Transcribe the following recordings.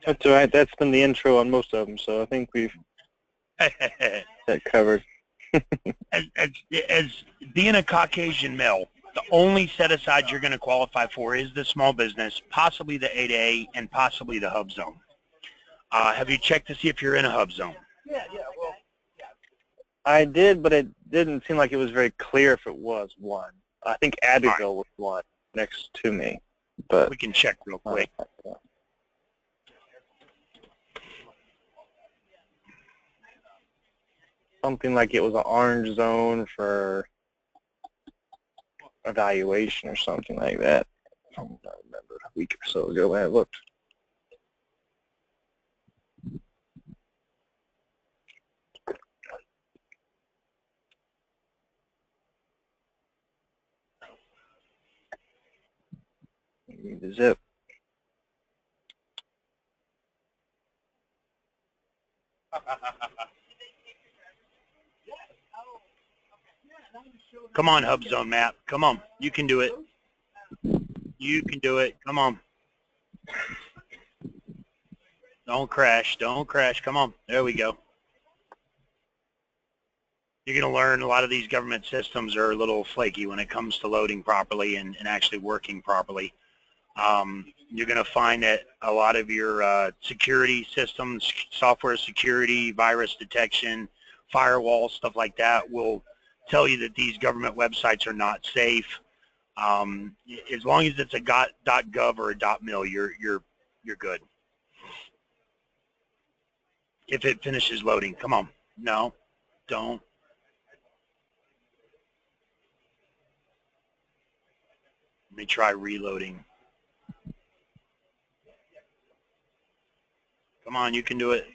That's all right. That's been the intro on most of them, so I think we've that covered. as being a Caucasian male, the only set-aside you're going to qualify for is the small business, possibly the 8A, and possibly the HubZone. Have you checked to see if you're in a HubZone? Well, I did, but it didn't seem like it was very clear if it was one. I think Abbeville was one next to me, but we can check real quick. Something like it was an orange zone for evaluation or something like that. I don't remember, a week or so ago when I looked. Need the zip. Come on, HubZone map. Come on. You can do it. You can do it. Come on. Don't crash. Don't crash. Come on. There we go. You're going to learn a lot of these government systems are a little flaky when it comes to loading properly and actually working properly. You're going to find that a lot of your security systems, software security, virus detection, firewall, stuff like that will tell you that these government websites are not safe. As long as it's a .gov or a .mil, you're good. If it finishes loading, come on. No, don't. Let me try reloading. Come on, you can do it.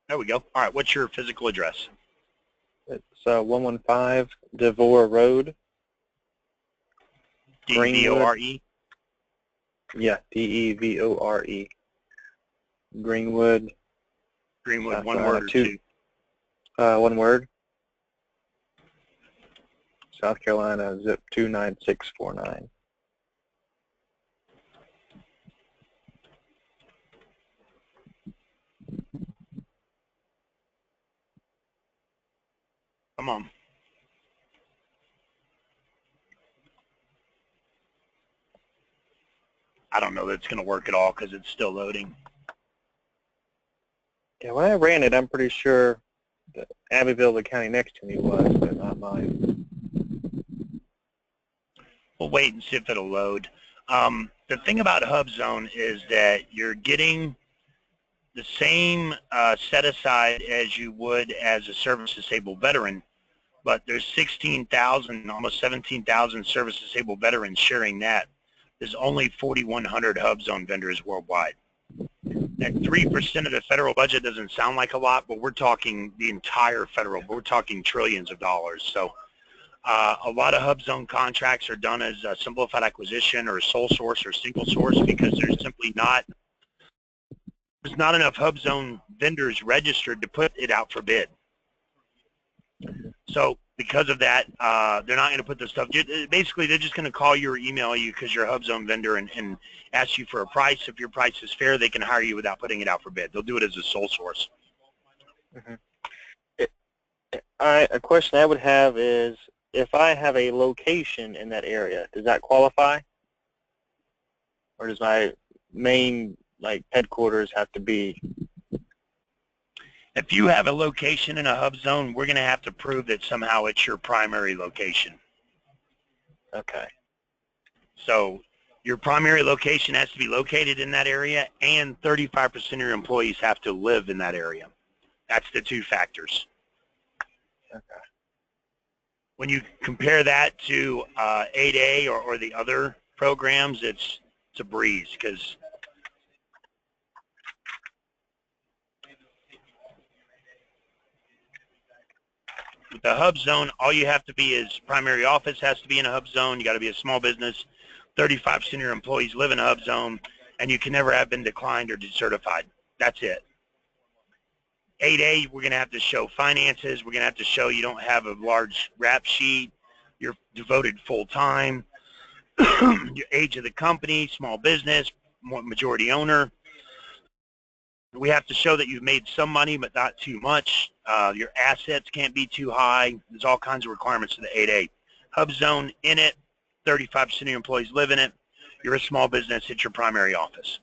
There we go. All right, what's your physical address? It's 115 Devore Road. D-V-O-R-E? Yeah, D-E-V-O-R-E. Greenwood. Greenwood, one word or two? One word. South Carolina, zip 29649. Come on. I don't know that it's going to work at all because it's still loading. Yeah, when I ran it, I'm pretty sure that Abbeville, the county next to me, was, but not mine. We'll wait and see if it'll load. The thing about HubZone is that you're getting the same set-aside as you would as a service-disabled veteran, but there's 16,000, almost 17,000 service-disabled veterans sharing that. There's only 4,100 HubZone vendors worldwide. And 3% of the federal budget doesn't sound like a lot, but we're talking the entire federal, we're talking trillions of dollars. So a lot of HubZone contracts are done as a simplified acquisition or sole source or single source because there's simply not enough HubZone vendors registered to put it out for bid. So because of that, they're not going to put this stuff. Basically, they're just going to call you or email you because you're a HubZone vendor and ask you for a price. If your price is fair, they can hire you without putting it out for bid. They'll do it as a sole source. Mm-hmm. A question I would have is, if I have a location in that area, does that qualify? Or does my main headquarters have to be? If you have a location in a hub zone, we're going to have to prove that somehow it's your primary location. Okay. So your primary location has to be located in that area, and 35% of your employees have to live in that area. That's the two factors. Okay. When you compare that to 8A or the other programs, it's a breeze, because with the hub zone, all you have to be is primary office has to be in a hub zone. You got to be a small business. 35% of your employees live in a hub zone, and you can never have been declined or decertified. That's it. 8A, we're going to have to show finances. We're going to have to show you don't have a large rap sheet. You're devoted full-time. Your age of the company, small business, majority owner. We have to show that you've made some money, but not too much. Your assets can't be too high. There's all kinds of requirements to the 8A. Hub zone in it, 35% of your employees live in it. You're a small business, it's your primary office.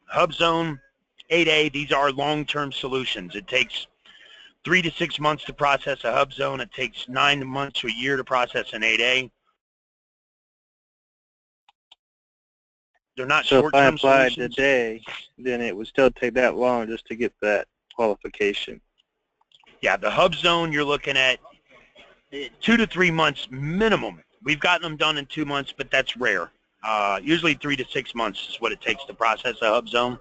Hub zone, 8A, these are long-term solutions. It takes 3 to 6 months to process a hub zone. It takes 9 months to a year to process an 8A. They're not short-term solutions. So if I applied today, then it would still take that long just to get that qualification. Yeah, the hub zone, you're looking at 2 to 3 months minimum. We've gotten them done in 2 months, but that's rare. Usually 3 to 6 months is what it takes to process a hub zone.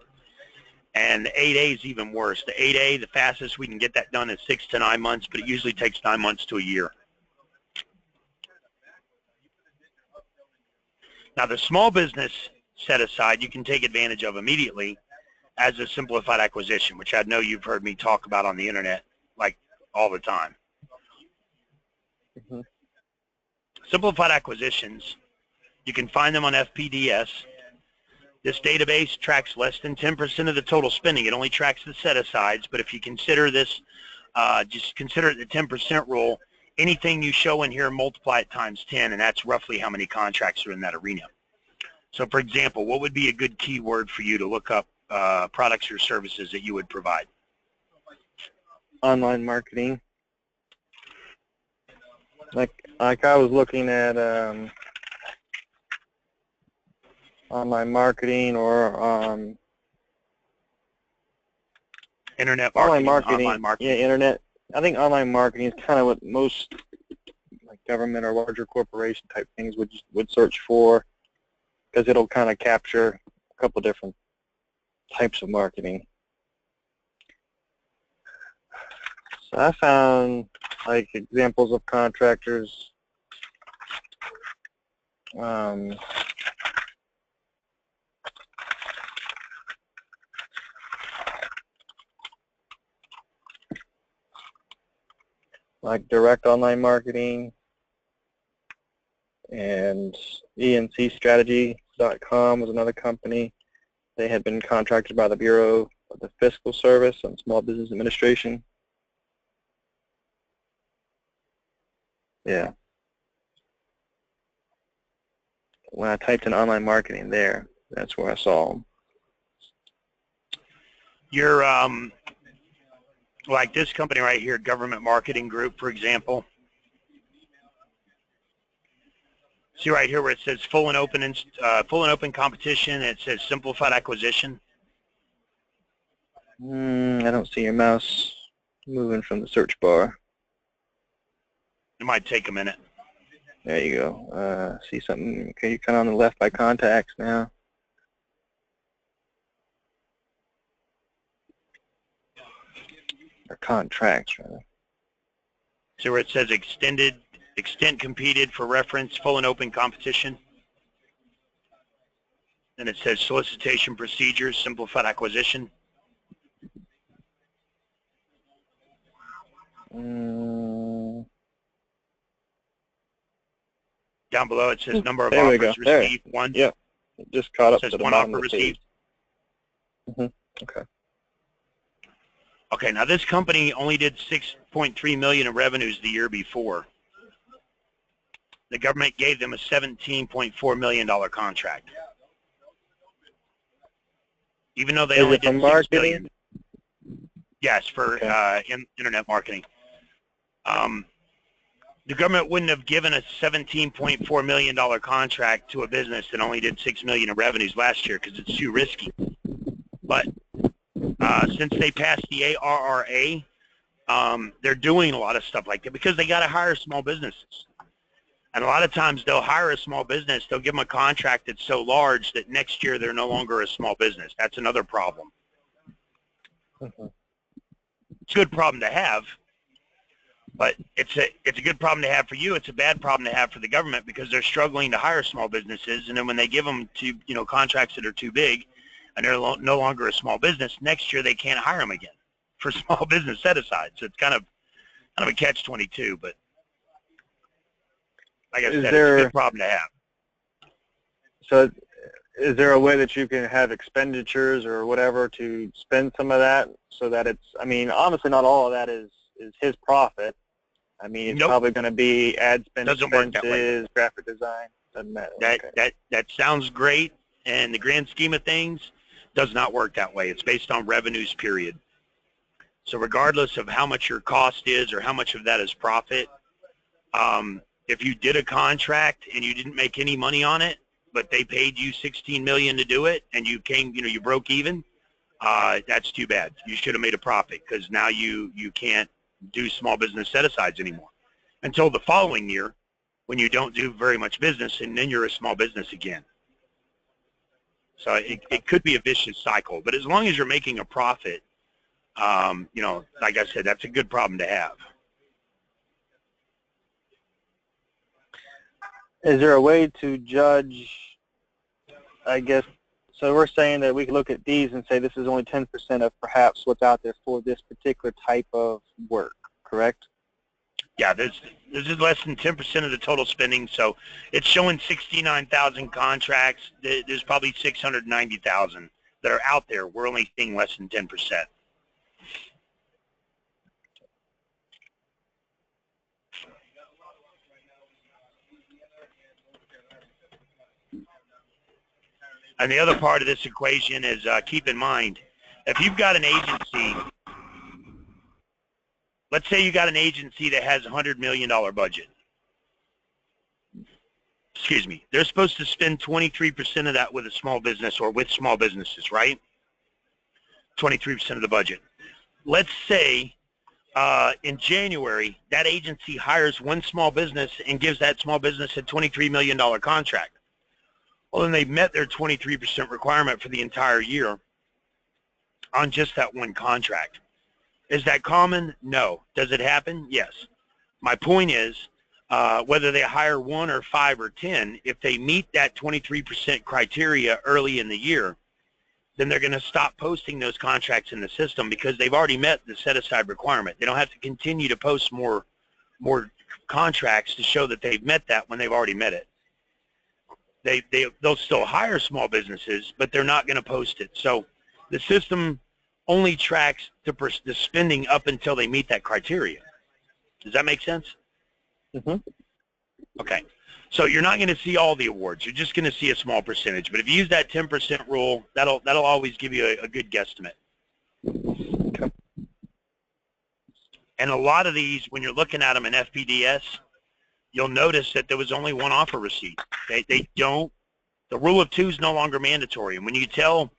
And the 8A is even worse. The 8A, the fastest we can get that done is 6 to 9 months, but it usually takes 9 months to a year. Now, the small business set aside, you can take advantage of immediately as a simplified acquisition, which I know you've heard me talk about on the internet like all the time. Mm-hmm. Simplified acquisitions, you can find them on FPDS. This database tracks less than 10% of the total spending. It only tracks the set-asides, but if you consider this, just consider it the 10% rule. Anything you show in here, multiply it times 10, and that's roughly how many contracts are in that arena. So, for example, what would be a good keyword for you to look up products or services that you would provide? Online marketing. Like I was looking at online marketing or internet marketing, online marketing. Yeah, internet. I think online marketing is kind of what most like government or larger corporation type things would search for, because it'll kind of capture a couple different types of marketing. So I found like examples of contractors. Like direct online marketing, and encstrategy.com was another company. They had been contracted by the Bureau of the Fiscal Service and Small Business Administration. Yeah. When I typed in online marketing there, that's where I saw them. Your like this company right here, Government Marketing Group, for example. See right here where it says full and open competition. It says simplified acquisition. I don't see your mouse moving from the search bar. It might take a minute. There you go. See something? Okay, you're kind of on the left by contacts now. Or contracts, rather. So where it says extent competed for reference, full and open competition. And it says solicitation procedures, simplified acquisition. Down below it says number of offers received. One. Yep. It just caught up to the one bottom offer of the page. received. Okay. Okay, now this company only did $6.3 million in revenues the year before. The government gave them a $17.4 million contract. even though they Is only it for did $6 marketing? million. Yes, for internet marketing. The government wouldn't have given a $17.4 million contract to a business that only did $6 million in revenues last year because it's too risky. But since they passed the ARRA, they're doing a lot of stuff like that because they got to hire small businesses. And a lot of times they'll hire a small business, they'll give them a contract that's so large that next year they're no longer a small business. That's another problem. Mhm. It's a good problem to have, but it's a good problem to have for you. It's a bad problem to have for the government because they're struggling to hire small businesses, and then when they give them to contracts that are too big, and they're no longer a small business, next year they can't hire them again for small business set-aside. So it's kind of a catch-22, but like I said, it's a good problem to have. So is there a way that you can have expenditures or whatever to spend some of that so that it's, I mean, honestly, not all of that is his profit. I mean, it's probably going to be ad spend expenses, graphic design. Doesn't matter. That sounds great. And the grand scheme of things does not work that way. It's based on revenues, period. So regardless of how much your cost is or how much of that is profit, if you did a contract and you didn't make any money on it, but they paid you $16 million to do it, and you came, you broke even, that's too bad. You should have made a profit because now you can't do small business set-asides anymore until the following year when you don't do very much business, and then you're a small business again. So it could be a vicious cycle, but as long as you're making a profit, like I said, that's a good problem to have. Is there a way to judge, I guess, so we're saying that we can look at these and say this is only 10% of perhaps what's out there for this particular type of work, correct? Yeah, this is less than 10% of the total spending, so it's showing 69,000 contracts. There's probably 690,000 that are out there. We're only seeing less than 10%. And the other part of this equation is keep in mind, if you've got an agency, let's say you got an agency that has a $100 million budget. Excuse me. They're supposed to spend 23% of that with a small business or with small businesses, right? 23% of the budget. Let's say in January, that agency hires one small business and gives that small business a $23 million contract. Well, then they've met their 23% requirement for the entire year on just that one contract. Is that common? No. Does it happen? Yes. My point is, whether they hire 1 or 5 or 10, if they meet that 23% criteria early in the year, then they're going to stop posting those contracts in the system because they've already met the set-aside requirement. They don't have to continue to post more contracts to show that they've met that when they've already met it. They'll still hire small businesses, but they're not going to post it. So the system only tracks the spending up until they meet that criteria. Does that make sense? Mm-hmm. Okay. So you're not going to see all the awards. You're just going to see a small percentage. But if you use that 10% rule, that'll always give you a good guesstimate. Okay. And a lot of these, when you're looking at them in FPDS, you'll notice that there was only one offer receipt. They don't. The rule of 2 is no longer mandatory. And when you tell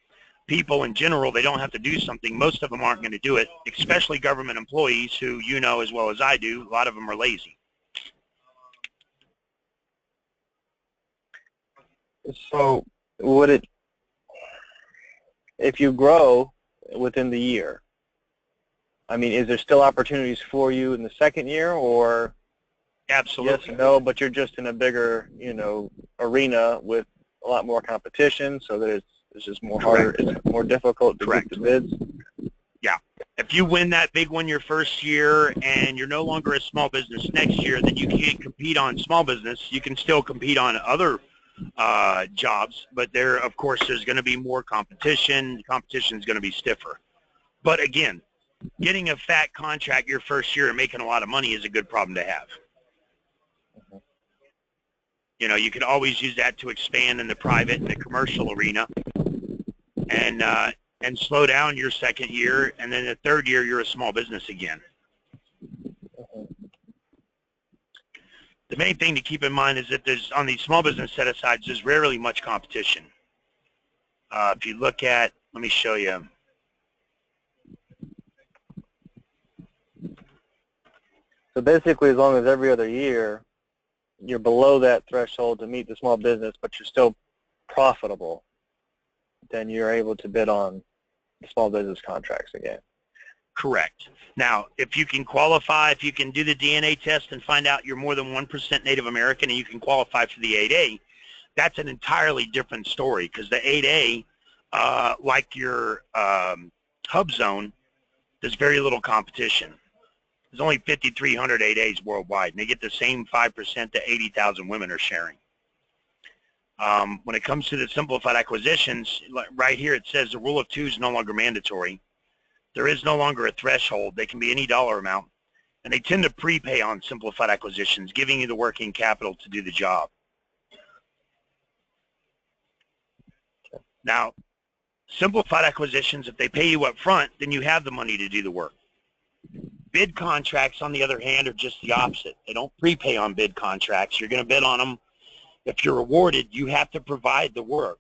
people in general they don't have to do something, most of them aren't going to do it, especially government employees who you know as well as I do, a lot of them are lazy. So would it, if you grow within the year, I mean, is there still opportunities for you in the second year, or Absolutely. yes and no, but you're just in a bigger, arena with a lot more competition, so that it's just more harder, it's more difficult to get the bids? Yeah. If you win that big one your first year and you're no longer a small business next year, then you can't compete on small business. You can still compete on other jobs, but of course, there's going to be more competition. The competition is going to be stiffer. But again, getting a fat contract your first year and making a lot of money is a good problem to have. You could always use that to expand in the private and the commercial arena. And and slow down your second year, and then the third year you're a small business again. The main thing to keep in mind is that there's, on these small business set-asides, there's rarely much competition. If you look at, let me show you. So basically, as long as every other year you're below that threshold to meet the small business, but you're still profitable, then you're able to bid on the small business contracts again. Correct. Now, if you can qualify, if you can do the DNA test and find out you're more than 1% Native American and you can qualify for the 8A, that's an entirely different story, because the 8A, like your HubZone, there's very little competition. There's only 5,300 8As worldwide, and they get the same 5% that 80,000 women are sharing. When it comes to the simplified acquisitions, right here it says the rule of two is no longer mandatory. There is no longer a threshold. They can be any dollar amount, and they tend to prepay on simplified acquisitions, giving you the working capital to do the job. Now, simplified acquisitions, if they pay you up front, then you have the money to do the work. Bid contracts, on the other hand, are just the opposite. They don't prepay on bid contracts. You're going to bid on them. If you're awarded, you have to provide the work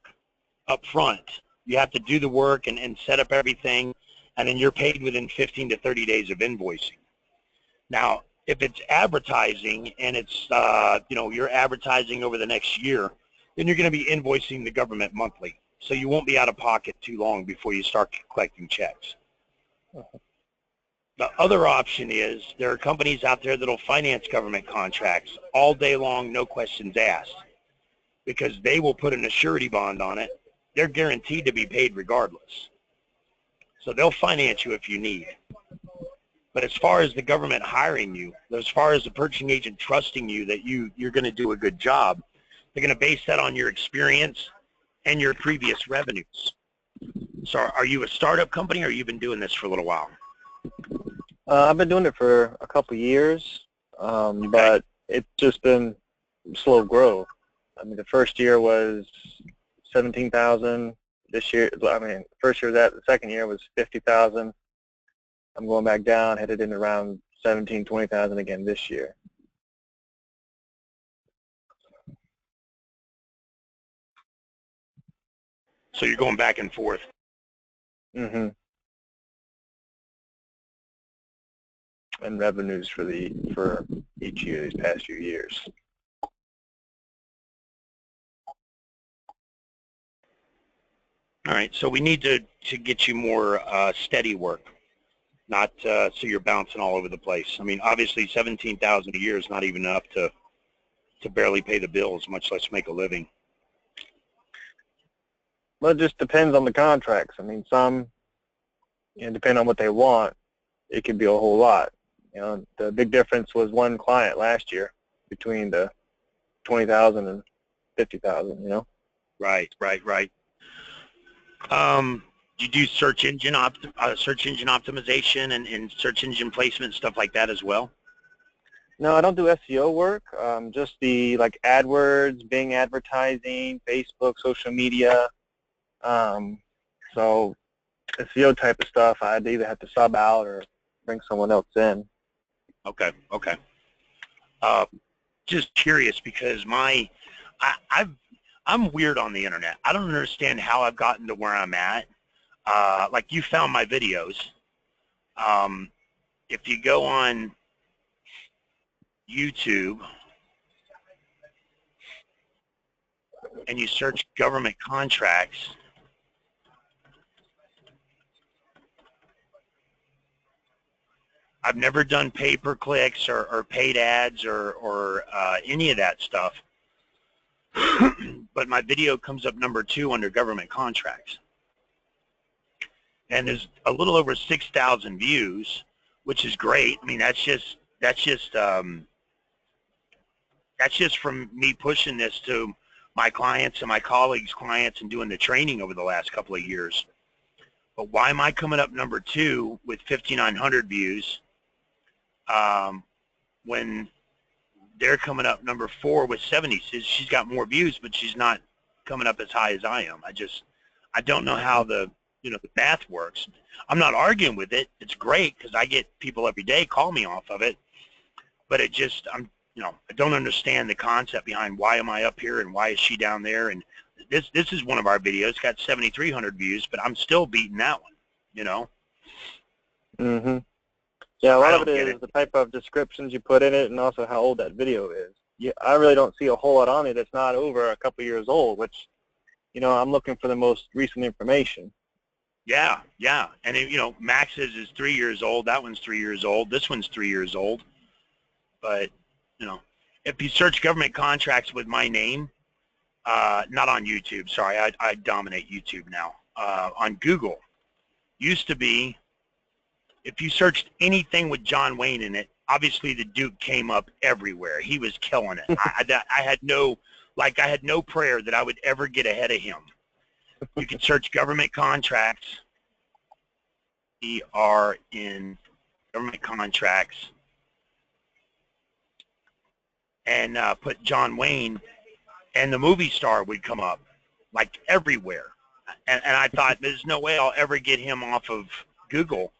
up front. You have to do the work and set up everything, and then you're paid within 15 to 30 days of invoicing. Now, if it's advertising and it's, you're advertising over the next year, then you're going to be invoicing the government monthly. So you won't be out of pocket too long before you start collecting checks. The other option is there are companies out there that will finance government contracts all day long, no questions asked, because they will put an surety bond on it. They're guaranteed to be paid regardless. So they'll finance you if you need. But as far as the government hiring you, as far as the purchasing agent trusting you that you're going to do a good job, they're going to base that on your experience and your previous revenues. So are you a startup company, or you've been doing this for a little while? I've been doing it for a couple years, but it's just been slow growth. I mean, the first year was 17,000. This year, first year was that. The second year was 50,000. I'm going back down, headed in around 17, 20,000 again this year. So you're going back and forth. Mm-hmm. And revenues for each year these past few years. All right, so we need to get you more steady work, not so you're bouncing all over the place. I mean, obviously 17,000 a year is not even enough to barely pay the bills, much less make a living. Well, it just depends on the contracts. I mean, some, depending on what they want, it could be a whole lot. The big difference was one client last year between the 20,000 and 50,000. Right. You do search engine optimization and search engine placement, stuff like that as well? No, I don't do SEO work. Just the AdWords, Bing advertising, Facebook, social media. So SEO type of stuff, I'd either have to sub out or bring someone else in. Okay. Just curious, because I'm weird on the internet. I don't understand how I've gotten to where I'm at. Like, you found my videos. If you go on YouTube and you search government contracts, I've never done pay-per-clicks or paid ads or any of that stuff. But my video comes up number 2 under government contracts. And there's a little over 6,000 views, which is great. I mean, that's just from me pushing this to my clients and my colleagues' clients and doing the training over the last couple of years. But why am I coming up number 2 with 5,900 views when they're coming up number 4 with 70? She's got more views, but she's not coming up as high as I am. I don't know how the the math works. I'm not arguing with it. It's great because I get people every day call me off of it. But it just, I don't understand the concept behind why am I up here and why is she down there. And this is one of our videos. It's got 7,300 views, but I'm still beating that one. Mm-hmm. Yeah, a lot of it is the type of descriptions you put in it and also how old that video is. I really don't see a whole lot on it that's not over a couple years old, which, I'm looking for the most recent information. Yeah. And, Max's is 3 years old. That one's 3 years old. This one's 3 years old. But, if you search government contracts with my name, not on YouTube, sorry, I dominate YouTube now. On Google, used to be, if you searched anything with John Wayne in it, obviously the Duke came up everywhere. He was killing it. I had no prayer that I would ever get ahead of him. You can search government contracts. We are in government contracts. And put John Wayne, and the movie star would come up, like everywhere. And I thought, there's no way I'll ever get him off of Google.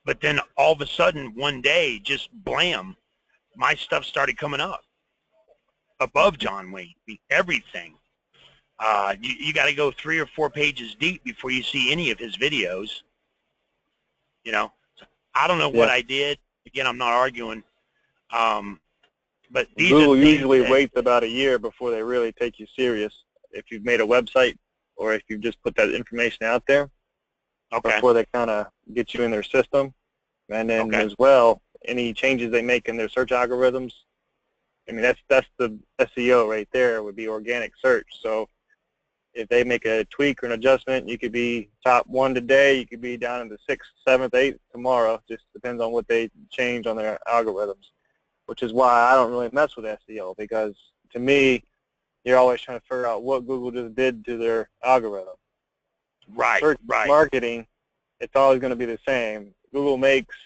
But then all of a sudden, one day, just blam, my stuff started coming up above John Wayne, everything. You got to go 3 or 4 pages deep before you see any of his videos. So I don't know what I did. Again, I'm not arguing. But these Google usually waits about a year before they really take you serious if you've made a website or if you've just put that information out there. Okay. Before they kind of get you in their system. And then as well, any changes they make in their search algorithms, I mean, that's the SEO right there, would be organic search. So if they make a tweak or an adjustment, you could be top 1 today, you could be down in the 6th, 7th, 8th tomorrow. Just depends on what they change on their algorithms, which is why I don't really mess with SEO, because to me, you're always trying to figure out what Google just did to their algorithm. Right. Marketing, it's always going to be the same. Google makes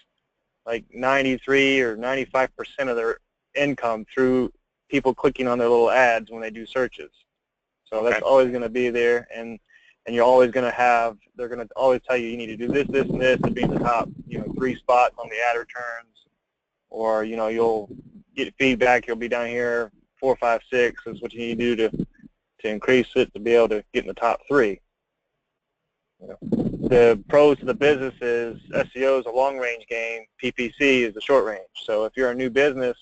like 93 or 95% of their income through people clicking on their little ads when they do searches. So that's always going to be there, and you're always going to have, they're going to always tell you need to do this, this, and this to be in the top, 3 spots on the ad returns, or, you'll get feedback, you'll be down here 4, 5, 6 is what you need to do to increase it to be able to get in the top 3. The pros to the business is SEO is a long-range game, PPC is a short-range. So if you're a new business,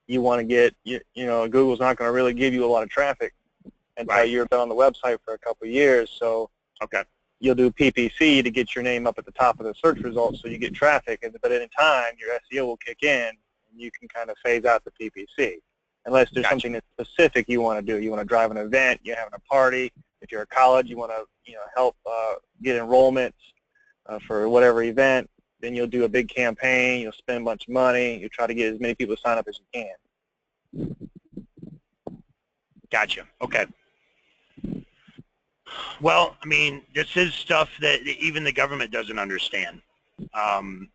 you want to get, Google's not going to really give you a lot of traffic until you've been on the website for a couple of years. So you'll do PPC to get your name up at the top of the search results so you get traffic. But in time, your SEO will kick in, and you can kind of phase out the PPC. Unless there's something that's specific you want to do. You want to drive an event, you're having a party. If you're a college, you want to help get enrollments for whatever event, then you'll do a big campaign, you'll spend a bunch of money, you'll try to get as many people to sign up as you can. Gotcha. Okay. Well, I mean, this is stuff that even the government doesn't understand, and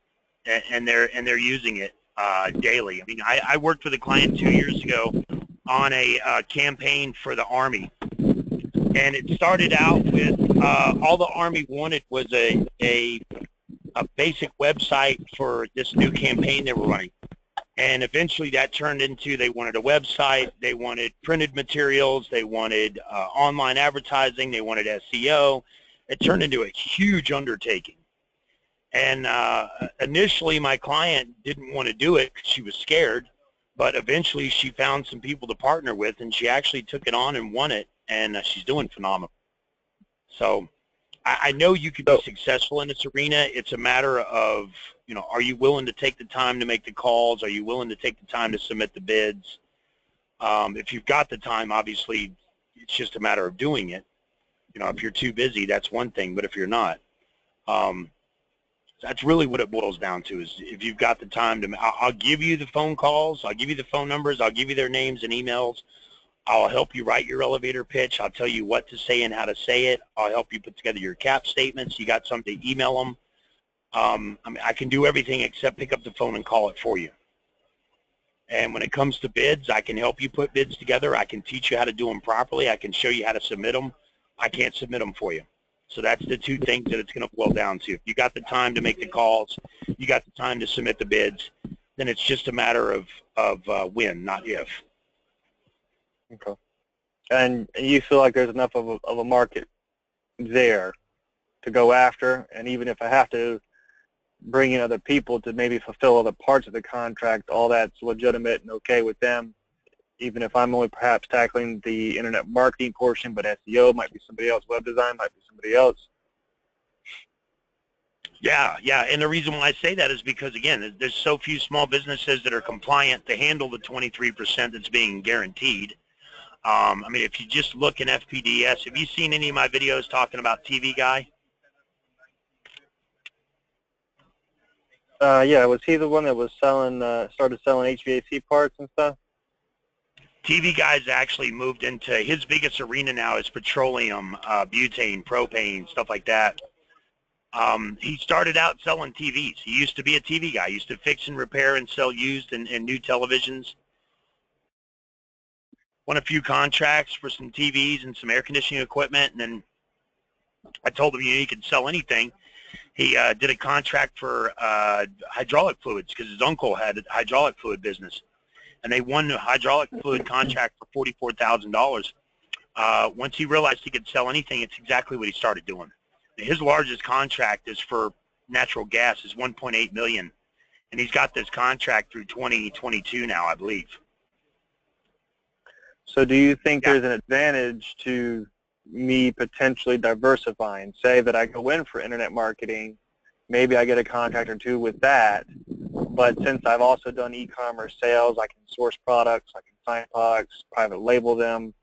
they're using it daily. I mean, I worked with a client 2 years ago on a campaign for the Army. And it started out with all the Army wanted was a basic website for this new campaign they were running. And eventually that turned into they wanted a website, they wanted printed materials, they wanted online advertising, they wanted SEO. It turned into a huge undertaking. And initially my client didn't want to do it because she was scared, but eventually she found some people to partner with, and she actually took it on and won it. And she's doing phenomenal. So I know you could be successful in this arena. It's a matter of, are you willing to take the time to make the calls? Are you willing to take the time to submit the bids? If you've got the time, obviously, it's just a matter of doing it. If you're too busy, that's one thing. But if you're not, that's really what it boils down to, is if you've got the time to, I'll give you the phone calls. I'll give you the phone numbers. I'll give you their names and emails. I'll help you write your elevator pitch. I'll tell you what to say and how to say it. I'll help you put together your cap statements. You got something, email them. I mean, I can do everything except pick up the phone and call it for you. And when it comes to bids, I can help you put bids together. I can teach you how to do them properly. I can show you how to submit them. I can't submit them for you. So that's the two things that it's going to boil down to. If you got the time to make the calls, you got the time to submit the bids, then it's just a matter of when, not if. Okay. And you feel like there's enough of a market there to go after, and even if I have to bring in other people to maybe fulfill other parts of the contract, all that's legitimate and okay with them, even if I'm only perhaps tackling the internet marketing portion, but SEO might be somebody else, web design might be somebody else. Yeah, and the reason why I say that is because, again, there's so few small businesses that are compliant to handle the 23% that's being guaranteed. I mean, if you just look in FPDS, have you seen any of my videos talking about TV Guy? Yeah, was he the one that was selling, started selling HVAC parts and stuff? TV Guy's actually moved into, his biggest arena now is petroleum, butane, propane, stuff like that. He started out selling TVs. He used to be a TV guy. He used to fix and repair and sell used and new televisions. Won a few contracts for some TVs and some air conditioning equipment, and then I told him, he could sell anything. He did a contract for hydraulic fluids because his uncle had a hydraulic fluid business, and they won the hydraulic fluid contract for $44,000. Once he realized he could sell anything, it's exactly what he started doing. His largest contract is for natural gas, is $1.8 million, and he's got this contract through 2022 now, I believe. So do you think there's an advantage to me potentially diversifying? Say that I go in for internet marketing, maybe I get a contract or two with that, but since I've also done e-commerce sales, I can source products, I can find products, private label them,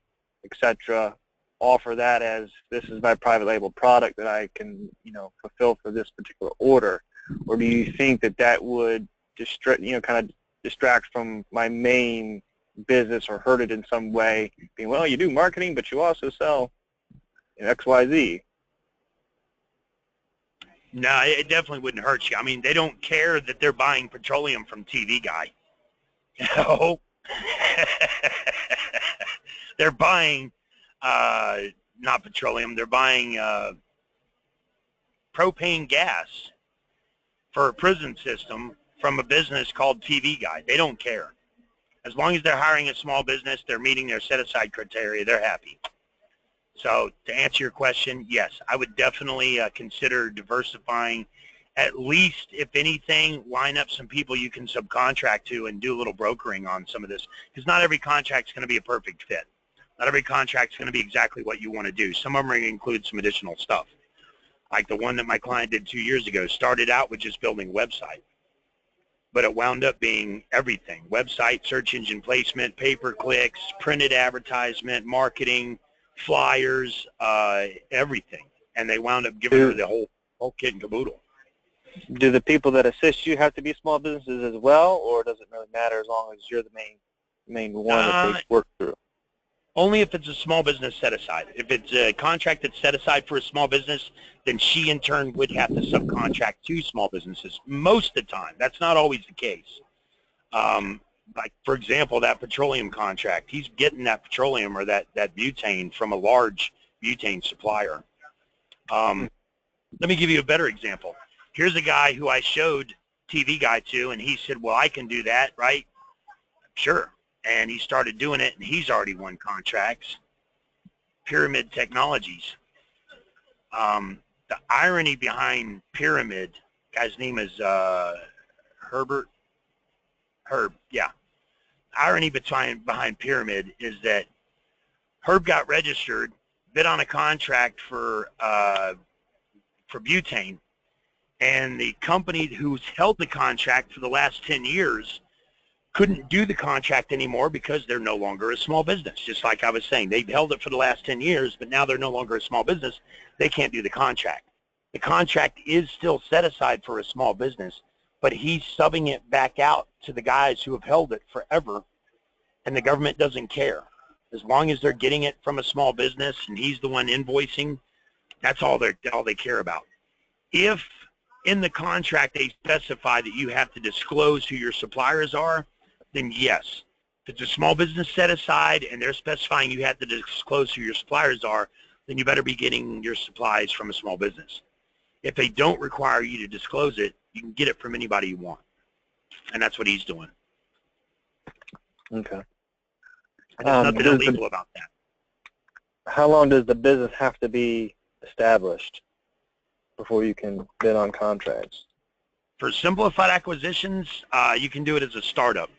etc., offer that as this is my private label product that I can, fulfill for this particular order? Or do you think that that would kind of distract from my main business or hurt it in some way, being, well, you do marketing, but you also sell XYZ? No, it definitely wouldn't hurt you. I mean, they don't care that they're buying petroleum from TV Guy. They're buying not petroleum, they're buying propane gas for a prison system from a business called TV Guy. They don't care. As long as they're hiring a small business, they're meeting their set-aside criteria, they're happy. So to answer your question, yes, I would definitely consider diversifying. At least, if anything, line up some people you can subcontract to and do a little brokering on some of this, because not every contract's going to be a perfect fit. Not every contract's going to be exactly what you want to do. Some of them are going to include some additional stuff. Like the one that my client did 2 years ago, started out with just building a website, but it wound up being everything: website, search engine placement, pay-per-clicks, printed advertisement, marketing, flyers, everything. And they wound up giving her the whole kit and caboodle. Do the people that assist you have to be small businesses as well, or does it really matter as long as you're the main one that they work through? Only if it's a small business set aside. If it's a contract that's set aside for a small business, then she in turn would have to subcontract to small businesses most of the time. That's not always the case. Like, for example, that petroleum contract, he's getting that petroleum or that butane from a large butane supplier. Let me give you a better example. Here's a guy who I showed TV Guy to, and he said, well, I can do that, right? Sure. And he started doing it, and he's already won contracts. Pyramid Technologies. The irony behind Pyramid, guy's name is Herb, yeah. Irony behind Pyramid is that Herb got registered, bid on a contract for butane, and the company who's held the contract for the last 10 years couldn't do the contract anymore because they're no longer a small business. Just like I was saying, they've held it for the last 10 years, but now they're no longer a small business. They can't do the contract. The contract is still set aside for a small business, but he's subbing it back out to the guys who have held it forever, and the government doesn't care. As long as they're getting it from a small business and he's the one invoicing, that's all they care about. If in the contract they specify that you have to disclose who your suppliers are, then yes. If it's a small business set aside and they're specifying you have to disclose who your suppliers are, then you better be getting your supplies from a small business. If they don't require you to disclose it, you can get it from anybody you want. And that's what he's doing. Okay. And there's nothing illegal about that. How long does the business have to be established before you can bid on contracts? For simplified acquisitions, you can do it as a startup.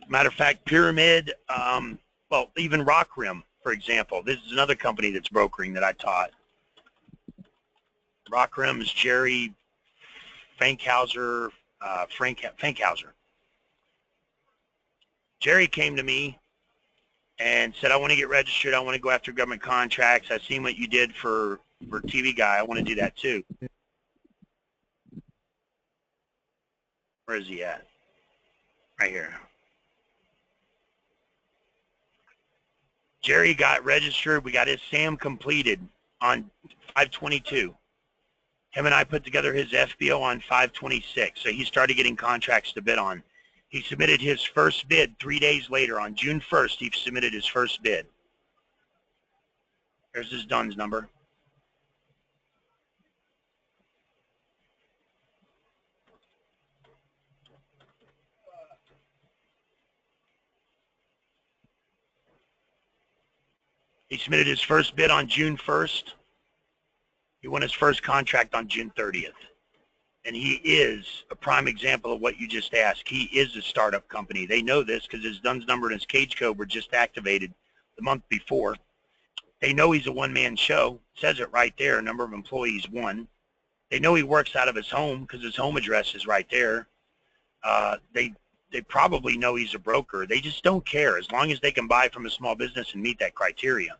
Matter of fact, Pyramid, well, even Rock Rim, for example. This is another company that's brokering that I taught. Rock Rim is Jerry Fankhauser, Fankhauser. Jerry came to me and said, I want to get registered. I want to go after government contracts. I've seen what you did for TV Guy. I want to do that too. Where is he at? Right here. Jerry got registered. We got his SAM completed on 5/22. Him and I put together his FBO on 5/26. So he started getting contracts to bid on. He submitted his first bid 3 days later. On June 1st, he submitted his first bid. There's his DUNS number. He submitted his first bid on June 1st. He won his first contract on June 30th. And he is a prime example of what you just asked. He is a startup company. They know this because his DUNS number and his cage code were just activated the month before. They know he's a one-man show. It says it right there, number of employees, 1. They know he works out of his home because his home address is right there. They probably know he's a broker. They just don't care as long as they can buy from a small business and meet that criteria.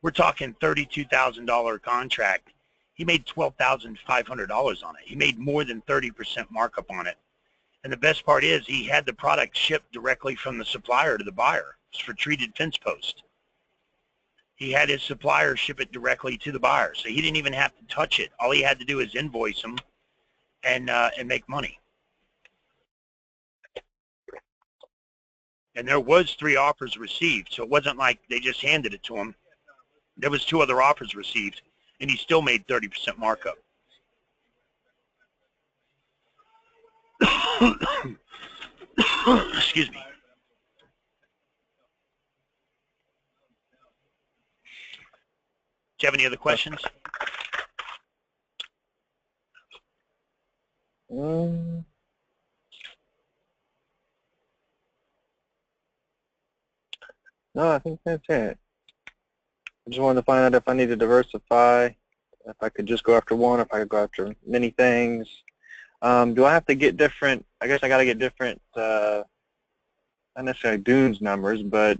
We're talking $32,000 contract. He made $12,500 on it. He made more than 30% markup on it. And the best part is he had the product shipped directly from the supplier to the buyer. It's for treated fence post. He had his supplier ship it directly to the buyer. So he didn't even have to touch it. All he had to do is invoice them and make money. And there was 3 offers received. So it wasn't like they just handed it to him. There was 2 other offers received, and he still made 30% markup. Excuse me. Do you have any other questions? No, I think that's it. I just wanted to find out if I need to diversify, if I could just go after one, if I could go after many things. Do I have to get different, I guess I got to get different, not necessarily dunes numbers, but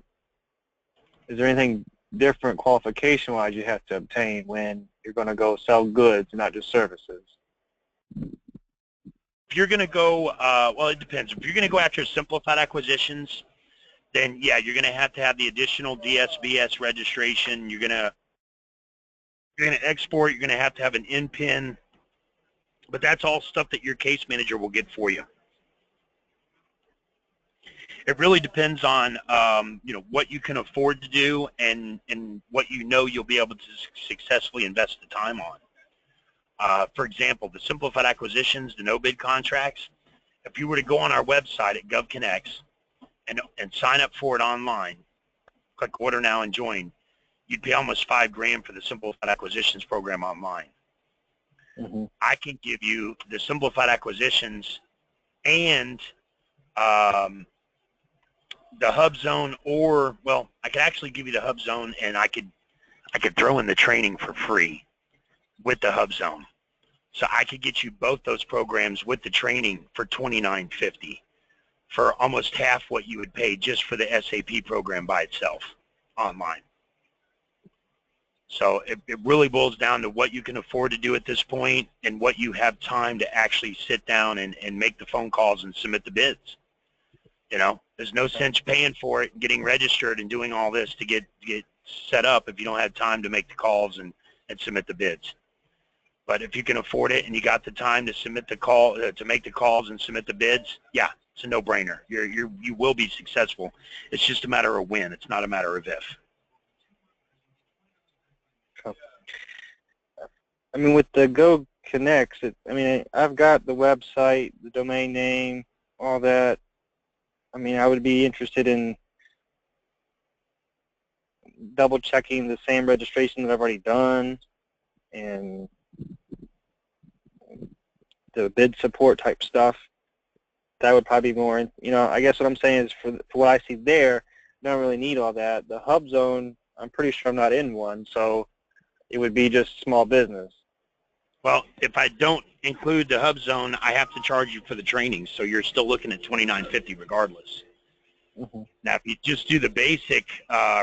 is there anything different qualification-wise you have to obtain when you're going to go sell goods and not just services? If you're going to go, well, it depends. If you're going to go after simplified acquisitions, then yeah, you're going to have the additional DSBS registration. You're going to export. You're going to have an NPIN, but that's all stuff that your case manager will get for you. It really depends on you know, what you can afford to do and what you know you'll be able to successfully invest the time on. For example, the simplified acquisitions, the no bid contracts. If you were to go on our website at GovConnects and sign up for it online, click order now and join, you'd pay almost $5 grand for the simplified acquisitions program online. Mm-hmm. I can give you the simplified acquisitions and the HubZone, or, well, I could actually give you the HubZone, and I could throw in the training for free with the HubZone. So I could get you both those programs with the training for $29.50 for almost half what you would pay just for the SAP program by itself online. So it really boils down to what you can afford to do at this point and what you have time to actually sit down and make the phone calls and submit the bids. You know, there's no sense paying for it and getting registered and doing all this to get set up if you don't have time to make the calls and submit the bids. But if you can afford it and you got the time to submit the call, to make the calls and submit the bids, yeah, it's a no-brainer. You will be successful. It's just a matter of when. It's not a matter of if. I mean, with the Go Connects, I mean, I've got the website, the domain name, all that. I mean, I would be interested in double checking the same registration that I've already done and the bid support type stuff. That would probably be more, I guess what I'm saying is for what I see there, I don't really need all that. The HubZone, I'm pretty sure I'm not in one, so it would be just small business. Well, if I don't include the HubZone, I have to charge you for the training, so you're still looking at $29.50 regardless. Mm-hmm. Now, if you just do the basic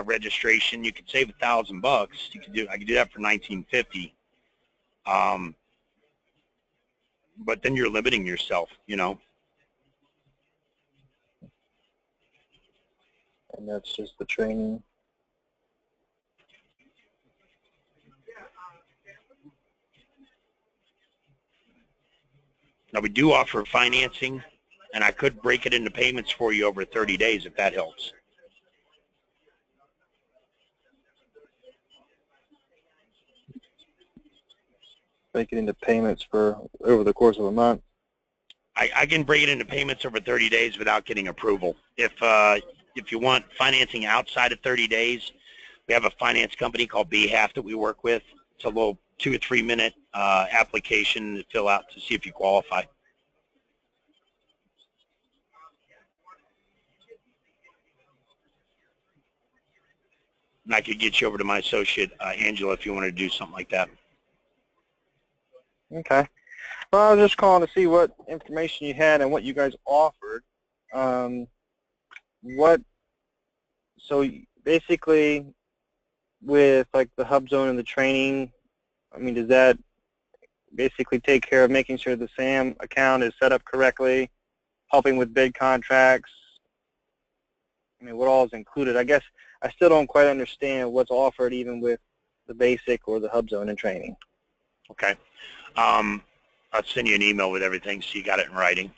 registration, you could save $1,000. I could do that for $19.50. But then you're limiting yourself, And that's just the training. Now, we do offer financing, and I could break it into payments for you over 30 days if that helps. Break it into payments for over the course of a month. I can break it into payments over 30 days without getting approval. If you want financing outside of 30 days, we have a finance company called BHAF that we work with. It's a little 2 or 3 minute application to fill out to see if you qualify. And I could get you over to my associate, Angela, if you want to do something like that. Okay. Well, I was just calling to see what information you had and what you guys offered. So basically with like the HubZone and the training, I mean, does that basically take care of making sure the SAM account is set up correctly, helping with bid contracts? I mean, what all is included? I guess I still don't quite understand what's offered even with the basic or the HubZone and training. Okay. I'll send you an email with everything so you got it in writing.